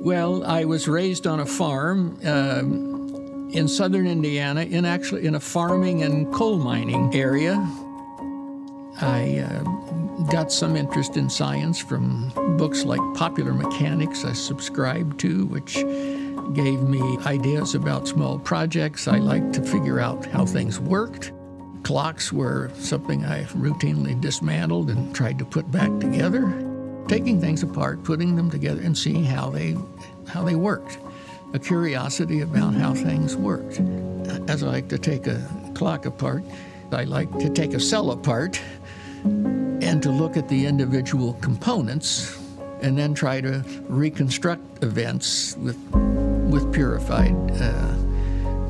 Well, I was raised on a farm in southern Indiana, in a farming and coal mining area. I got some interest in science from books like Popular Mechanics I subscribed to, which gave me ideas about small projects. I liked to figure out how things worked. Clocks were something I routinely dismantled and tried to put back together. Taking things apart, putting them together, and seeing how they worked. A curiosity about how things worked. As I like to take a clock apart, I like to take a cell apart and to look at the individual components and then try to reconstruct events with purified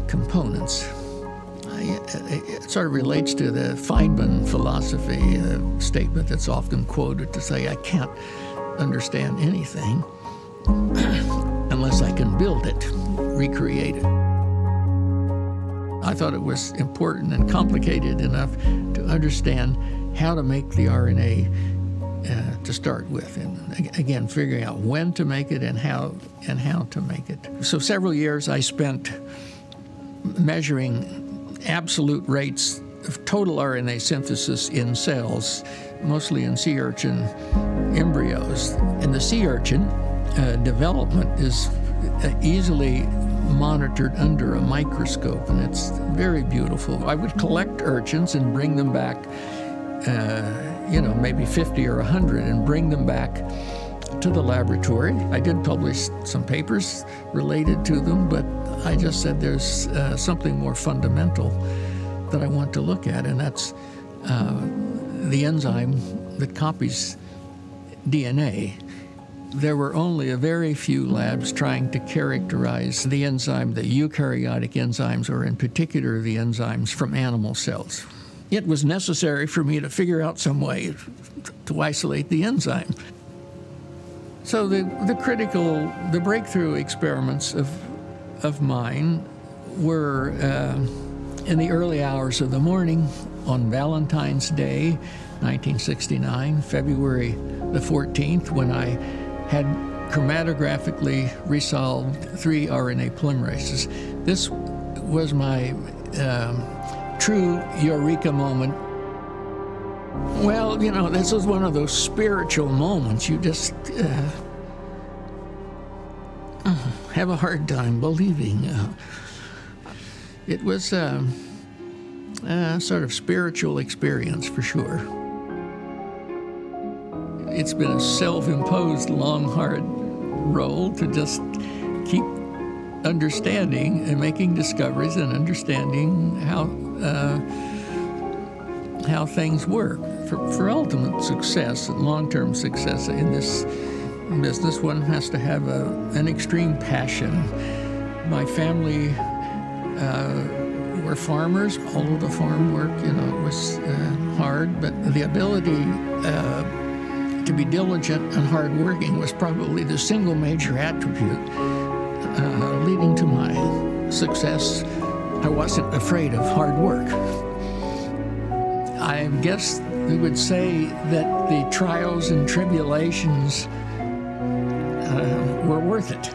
components. It sort of relates to the Feynman philosophy statement that's often quoted to say, I can't understand anything unless I can build it, recreate it. I thought it was important and complicated enough to understand how to make the RNA to start with, and again, figuring out when to make it and how to make it. So several years I spent measuring absolute rates of total RNA synthesis in cells, mostly in sea urchin embryos. In the sea urchin, development is easily monitored under a microscope, and it's very beautiful. I would collect urchins and bring them back, maybe 50 or 100, and bring them back to the laboratory. I did publish some papers related to them, but I just said there's something more fundamental that I want to look at, and that's the enzyme that copies DNA. There were only a very few labs trying to characterize the enzyme, the eukaryotic enzymes, or in particular the enzymes from animal cells. It was necessary for me to figure out some way to isolate the enzyme. So the breakthrough experiments of mine were in the early hours of the morning on Valentine's Day, 1969, February the 14th, when I had chromatographically resolved 3 RNA polymerases. This was my true eureka moment. Well, this was one of those spiritual moments. You just have a hard time believing. It was a sort of spiritual experience for sure. It's been a self-imposed long, hard role to just keep understanding and making discoveries and understanding how things work. For ultimate success and long-term success in this business, one has to have an extreme passion. My family were farmers. All of the farm work, was hard, but the ability to be diligent and hardworking was probably the single major attribute leading to my success. I wasn't afraid of hard work. I guess we would say that the trials and tribulations were worth it.